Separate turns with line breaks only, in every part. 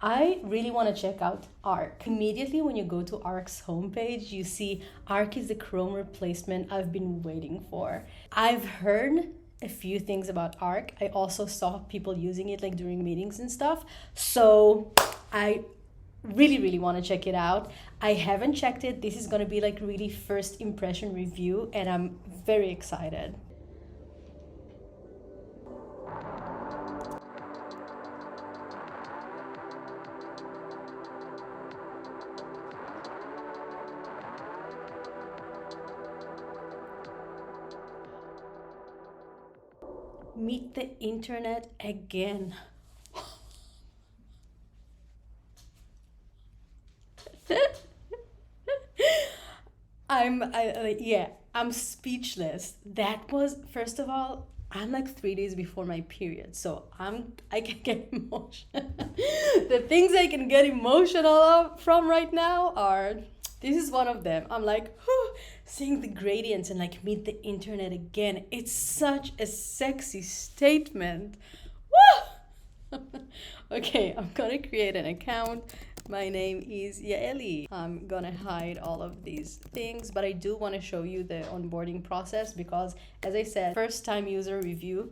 I really want to check out Arc. Immediately when you go to Arc's homepage, you see Arc is the Chrome replacement I've been waiting for. I've heard a few things about Arc. I also saw people using it like during meetings and stuff. So I really want to check it out. I haven't checked it. This is going to be like really first impression review, and I'm very excited. Meet the internet again. I'm speechless. That was, first of all, I'm like 3 days before my period, so I can get emotional. The things I can get emotional from right now are, this is one of them. I'm like, whew, seeing the gradients and like meet the internet again. It's such a sexy statement. Woo! Okay, I'm gonna create an account. My name is Yaeli. I'm gonna hide all of these things, but I do want to show you the onboarding process because, as I said, first time user review.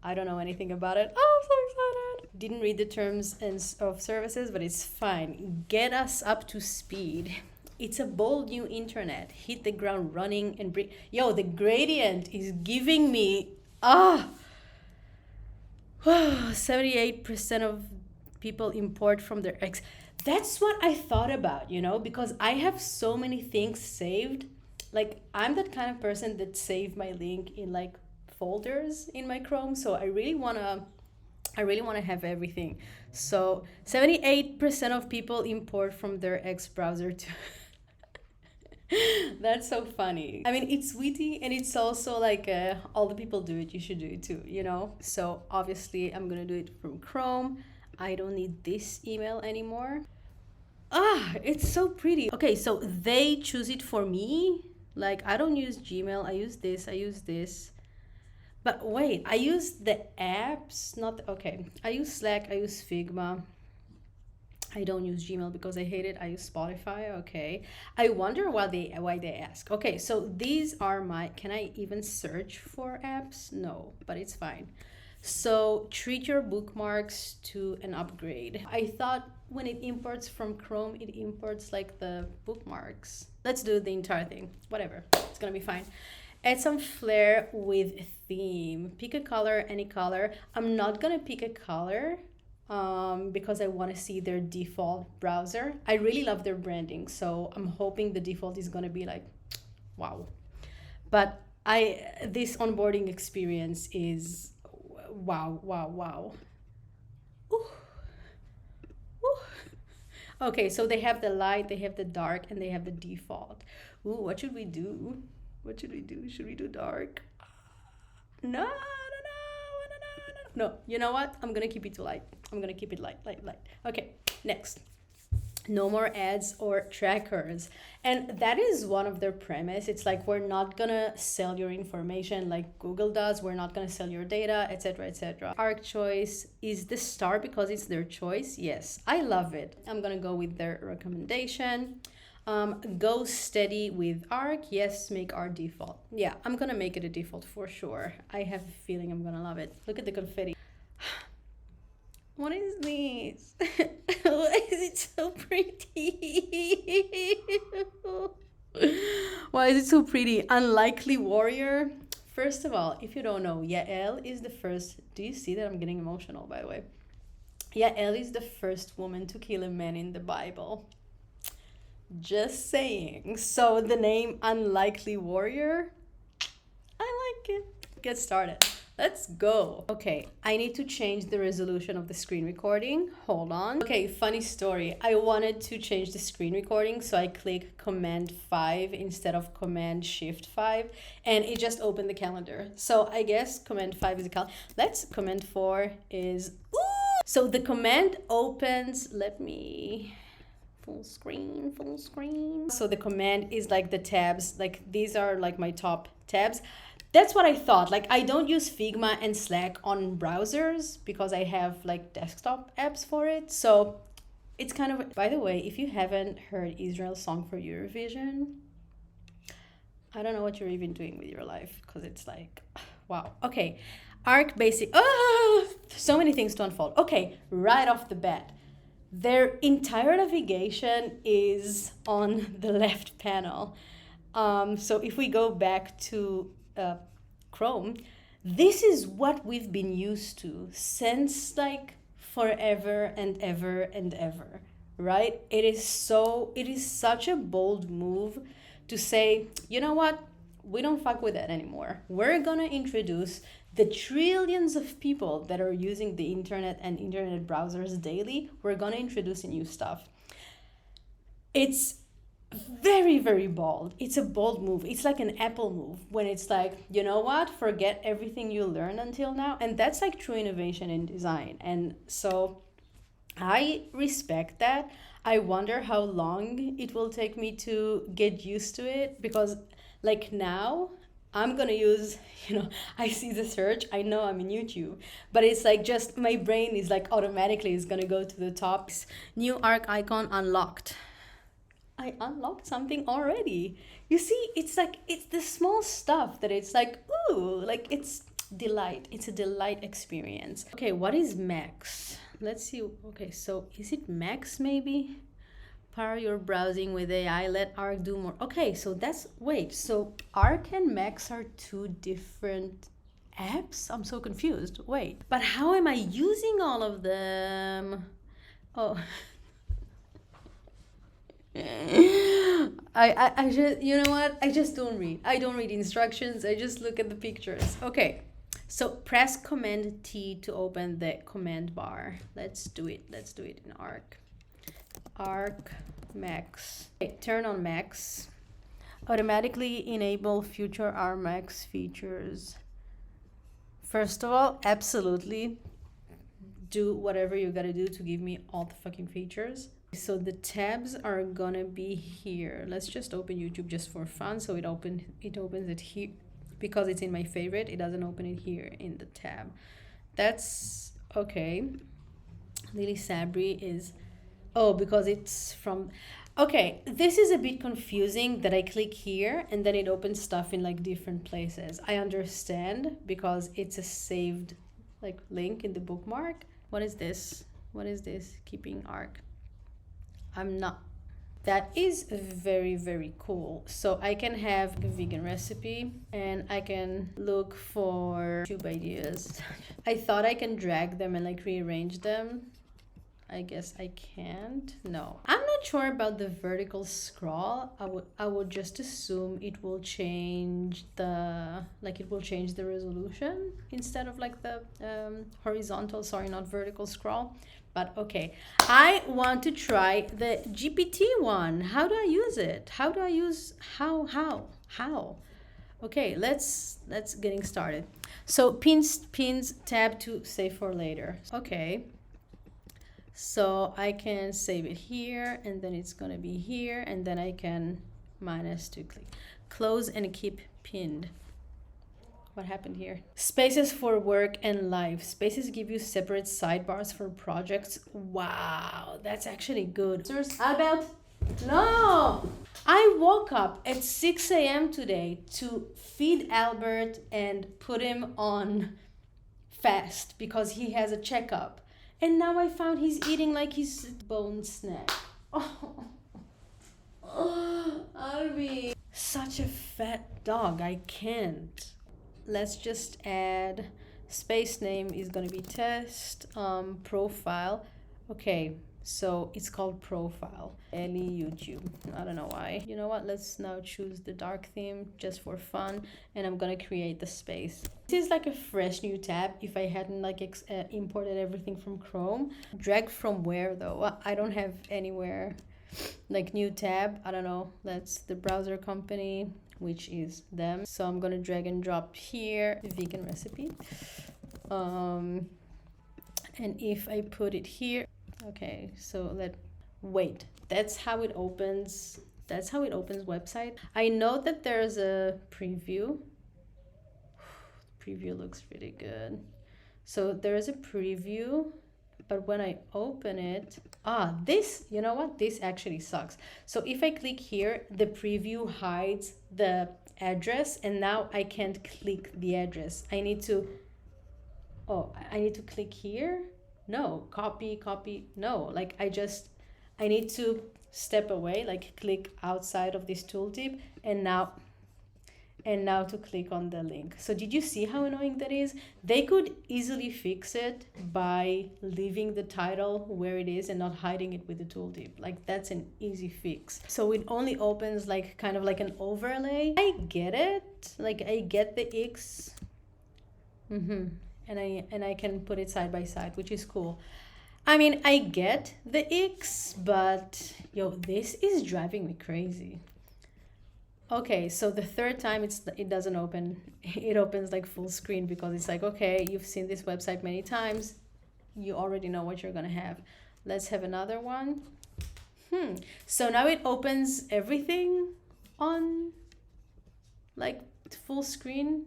I don't know anything about it. Oh, I'm so excited. Didn't read the terms of services, but it's fine. Get us up to speed. It's a bold new internet. Hit the ground running and bring. Yo, the gradient is giving me 78% of people import from their ex. That's what I thought about, because I have so many things saved. Like, I'm that kind of person that save my link in like folders in my Chrome. So I really want to have everything. So 78% of people import from their ex browser too. That's so funny. I mean, it's witty and it's also like all the people do it, you should do it too, So obviously I'm gonna do it from Chrome. I don't need this email anymore. It's so pretty. Okay, so they choose it for me. Like, I don't use Gmail. I use this. But wait, I use the apps, okay. I use Slack, I use Figma. I don't use Gmail because I hate it. I use Spotify. Okay. I wonder why they ask. Okay, so these are can I even search for apps? No, but it's fine. So treat your bookmarks to an upgrade. I thought when it imports from Chrome, it imports like the bookmarks. Let's do the entire thing. Whatever, it's gonna be fine. Add some flair with theme. Pick a color, any color. I'm not gonna pick a color because I want to see their default browser. I really love their branding, so I'm hoping the default is gonna be like, wow. But this onboarding experience is wow. Ooh. Ooh. Okay, so they have the light, they have the dark, and they have the default. Ooh, what should we do? Should we do dark? No. No, you know what? I'm gonna keep it to light. I'm gonna keep it light. Okay, next. No more ads or trackers. And that is one of their premise. It's like, we're not gonna sell your information like Google does. We're not gonna sell your data, etc., etc. Arc choice is the star because it's their choice. Yes, I love it. I'm gonna go with their recommendation. Go steady with Arc. Yes, make our default. Yeah, I'm gonna make it a default for sure. I have a feeling I'm gonna love it. Look at the confetti. What is this? Why is it so pretty? Why is it so pretty? Unlikely warrior. First of all, if you don't know, Yael is the first. Do you see that I'm getting emotional, by the way? Yael is the first woman to kill a man in the Bible. Just saying. So the name Unlikely Warrior, I like it. Get started. Let's go. Okay, I need to change the resolution of the screen recording. Hold on. Okay, funny story. I wanted to change the screen recording, so I click Command 5 instead of Command Shift 5, and it just opened the calendar. So I guess Command 5 is a calendar. Command 4 is, ooh! So the command opens, let me, full screen. So the command is like the tabs, like these are like my top tabs. That's what I thought. Like, I don't use Figma and Slack on browsers because I have like desktop apps for it. So it's kind of, by the way, if you haven't heard Israel's song for Eurovision, I don't know what you're even doing with your life, because it's like, wow. Okay, arc basic. Oh, so many things to unfold. Okay, right off the bat, their entire navigation is on the left panel. So if we go back to Chrome, this is what we've been used to since like forever and ever and ever, right? It is such a bold move to say, you know what? We don't fuck with that anymore. We're gonna introduce the trillions of people that are using the internet and internet browsers daily. We're gonna introduce new stuff. It's very, very bold. It's a bold move. It's like an Apple move when it's like, you know what? Forget everything you learned until now. And that's like true innovation in design. And so I respect that. I wonder how long it will take me to get used to it, because like now I'm gonna use, I see the search, I know I'm in YouTube, but it's like just my brain is like automatically is gonna go to the top. New arc icon unlocked. I unlocked something already. You see, it's like, it's the small stuff that it's like, ooh, like it's delight. It's a delight experience. Okay, what is max? Let's see. Okay, so is it max maybe? Power your browsing with AI, let Arc do more. Okay, so that's, wait, so Arc and Max are two different apps? I'm so confused. Wait, but how am I using all of them? Oh. I just, you know what? I just don't read. I don't read instructions. I just look at the pictures. Okay. So press Command T to open the command bar. Let's do it. Let's do it in Arc. Arc Max. Okay, turn on Max. Automatically enable future RMax features. First of all, absolutely do whatever you gotta do to give me all the fucking features. So the tabs are gonna be here. Let's just open YouTube just for fun. So it opens it here because it's in my favorite. It doesn't open it here in the tab. That's okay. Lily Sabri is, oh, because it's from, okay, this is a bit confusing that I click here and then it opens stuff in like different places. I understand because it's a saved like link in the bookmark. What is this? What is this? Keeping arc. I'm not. That is very, very cool. So I can have a vegan recipe and I can look for YouTube ideas. I thought I can drag them and like rearrange them. I guess I can't. No, I'm not sure about the vertical scroll. I would just assume it will change the, like it will change the resolution instead of like the horizontal, sorry, not vertical scroll. But okay, I want to try the GPT one. How do I use it? How do I use, how? Okay, let's getting started. So pins tab to save for later. Okay. So I can save it here and then it's gonna be here and then I can minus to click. Close and keep pinned. What happened here? Spaces for work and life. Spaces give you separate sidebars for projects. Wow, that's actually good. How about, no! I woke up at 6 a.m. today to feed Albert and put him on fast because he has a checkup. And now I found he's eating like his bone snack. Oh, Arby. Such a fat dog, I can't. Let's just add, space name is gonna be test, profile. Okay, so it's called profile. Ellie YouTube, I don't know why. You know what, let's now choose the dark theme just for fun and I'm gonna create the space. This is like a fresh new tab if I hadn't like imported everything from Chrome. Drag from where though? I don't have anywhere like new tab. I don't know, that's the browser company, which is them. So I'm gonna drag and drop here, vegan recipe. And if I put it here, okay, so wait, that's how it opens. That's how it opens website. I know that there's a preview. Preview looks really good. So there is a preview, but when I open it, This, you know what? This actually sucks. So if I click here, the preview hides the address, and now I can't click the address. I need to, oh, I need to click here. No, copy. No, like I need to step away, like click outside of this tooltip, and now to click on the link. So did you see how annoying that is? They could easily fix it by leaving the title where it is and not hiding it with the tooltip. Like that's an easy fix. So it only opens like kind of like an overlay. I get it. Like I get the X. And I can put it side by side, which is cool. I mean, I get the X, but yo, this is driving me crazy. Okay, so the third time it doesn't open. It opens like full screen because it's like, okay, you've seen this website many times. You already know what you're gonna have. Let's have another one. So now it opens everything on like full screen.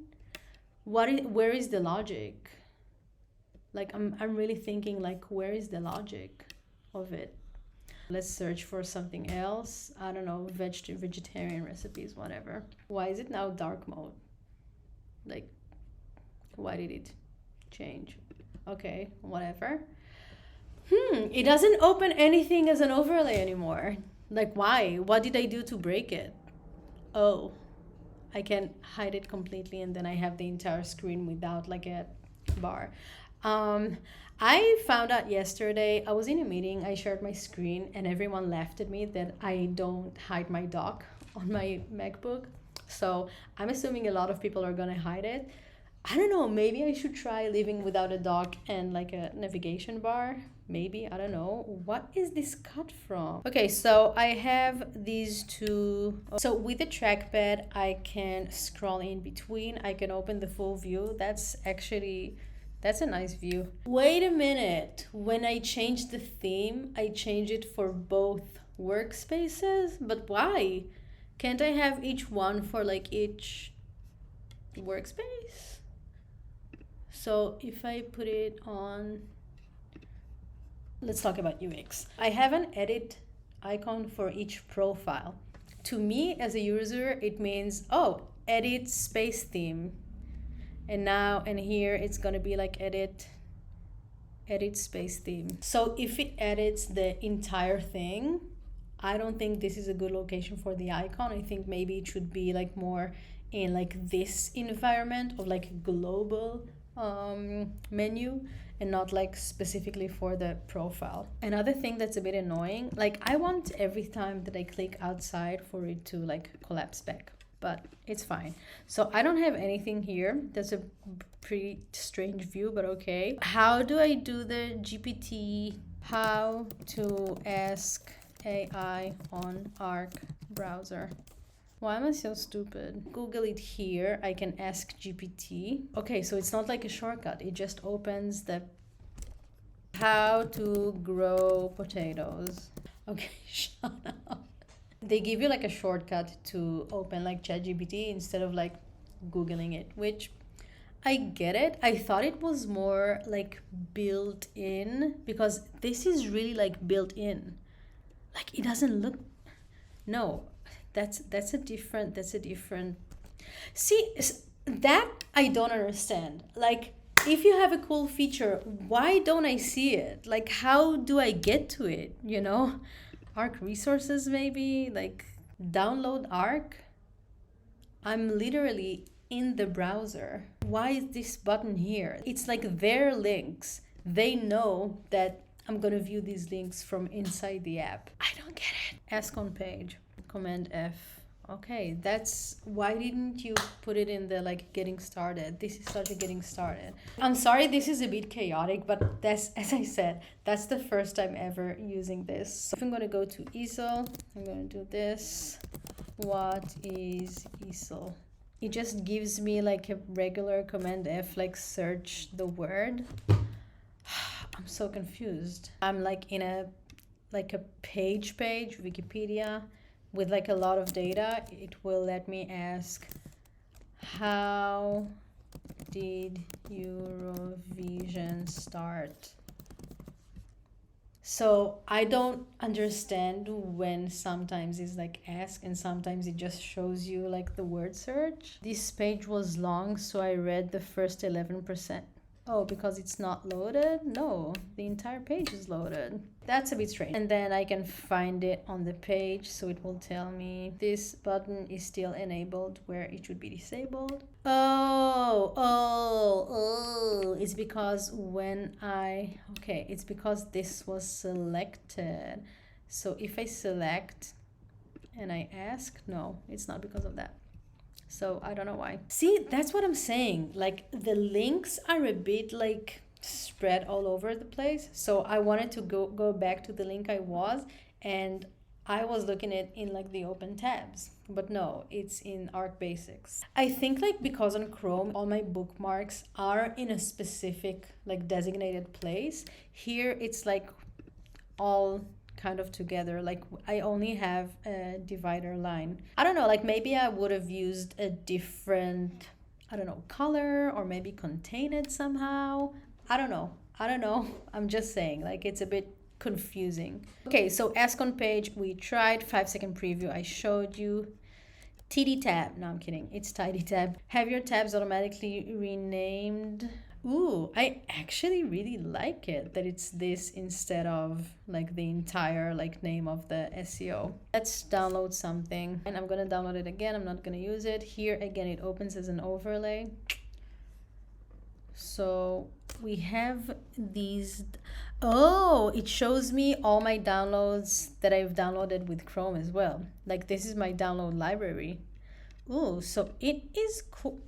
Where is the logic? Like I'm really thinking like, where is the logic of it? Let's search for something else. I don't know, vegetarian recipes, whatever. Why is it now dark mode? Like, why did it change? Okay, whatever. It doesn't open anything as an overlay anymore. Like, why? What did I do to break it? Oh, I can hide it completely, and then I have the entire screen without like a bar. I found out yesterday, I was in a meeting, I shared my screen, and everyone laughed at me that I don't hide my dock on my MacBook. So I'm assuming a lot of people are gonna hide it. I don't know, maybe I should try living without a dock and like a navigation bar. Maybe, I don't know. What is this cut from? Okay, so I have these two. So with the trackpad, I can scroll in between. I can open the full view. That's a nice view. Wait a minute. When I change the theme, I change it for both workspaces? But why? Can't I have each one for like each workspace? So if I put it on, let's talk about UX. I have an edit icon for each profile. To me as a user, it means, oh, edit space theme. And here it's gonna be like edit space theme. So if it edits the entire thing, I don't think this is a good location for the icon. I think maybe it should be like more in like this environment of like global menu, and not like specifically for the profile. Another thing that's a bit annoying, like I want every time that I click outside for it to like collapse back, but it's fine. So I don't have anything here. That's a pretty strange view, but okay. How do I do the GPT? How to ask AI on Arc browser? Why am I so stupid? Google it here. I can ask GPT. Okay, so it's not like a shortcut. It just opens the how to grow potatoes. Okay, shut up. They give you like a shortcut to open like ChatGPT instead of like Googling it, which I get it. I thought it was more like built in, because this is really like built in. Like it doesn't look, no, that's a different see, that I don't understand. Like if you have a cool feature, why don't I see it? Like how do I get to it, you know? Arc resources, maybe like download Arc. I'm literally in the browser. Why is this button here? It's like their links. They know that I'm gonna view these links from inside the app. I don't get it. Ask on page. Command F. Okay, that's why didn't you put it in the like getting started? This is such a getting started. I'm sorry, this is a bit chaotic, but that's, as I said, that's the first time ever using this. So if I'm gonna go to easel, I'm gonna do this. What is easel? It just gives me like a regular Command F, like search the word. I'm so confused. I'm like in a page, Wikipedia, with like a lot of data. It will let me ask, how did Eurovision start? So I don't understand when sometimes it's like ask and sometimes it just shows you like the word search. This page was long, so I read the first 11%. Oh, because it's not loaded? No, the entire page is loaded. That's a bit strange. And then I can find it on the page, so it will tell me this button is still enabled where it should be disabled. Oh, it's because it's because this was selected. So if I select and I ask, no, it's not because of that. So I don't know why. See, that's what I'm saying. Like the links are a bit like spread all over the place. So I wanted to go back to the link I was, and I was looking at in like the open tabs, but no, it's in Art Basics. I think like because on Chrome all my bookmarks are in a specific like designated place. Here it's like all kind of together, like I only have a divider line. I don't know, like maybe I would have used a different, I don't know, color, or maybe contain it somehow. I don't know, I'm just saying, like it's a bit confusing. Okay, so ask on page, we tried. 5-second preview, I showed you. TD tab, no, I'm kidding, it's tidy tab. Have your tabs automatically renamed. Ooh, I actually really like it that it's this instead of like the entire like name of the SEO. Let's download something, and I'm gonna download it again. I'm not gonna use it. Here again, it opens as an overlay. So we have these. Oh, it shows me all my downloads that I've downloaded with Chrome as well. Like this is my download library. Ooh, so it is cool.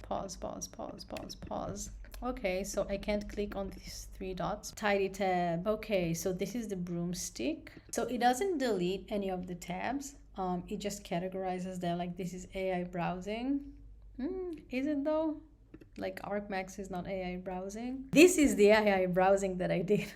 Pause. Okay, so I can't click on these 3 dots. Tidy tab. Okay, so this is the broomstick. So it doesn't delete any of the tabs. It just categorizes them like this is AI browsing. Is it though? Like ArcMax is not AI browsing. This is the AI browsing that I did.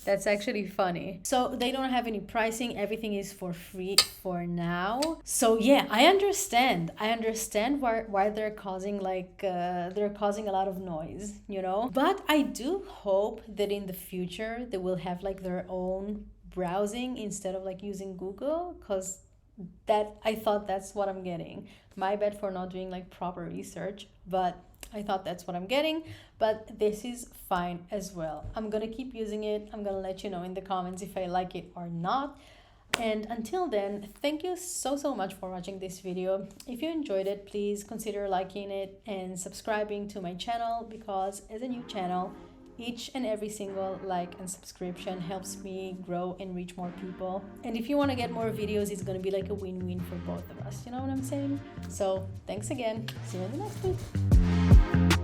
That's actually funny. So they don't have any pricing. Everything is for free for now. So yeah, I understand why they're causing they're causing a lot of noise, you know? But I do hope that in the future they will have like their own browsing instead of like using Google, because that I thought that's what I'm getting. My bad for not doing like proper research, but I thought that's what I'm getting. But this is fine as well. I'm gonna keep using it. I'm gonna let you know in the comments if I like it or not. And until then, thank you so much for watching this video. If you enjoyed it, please consider liking it and subscribing to my channel, because as a new channel, each and every single like and subscription helps me grow and reach more people. And if you want to get more videos, it's going to be like a win-win for both of us. You know what I'm saying? So thanks again. See you in the next week.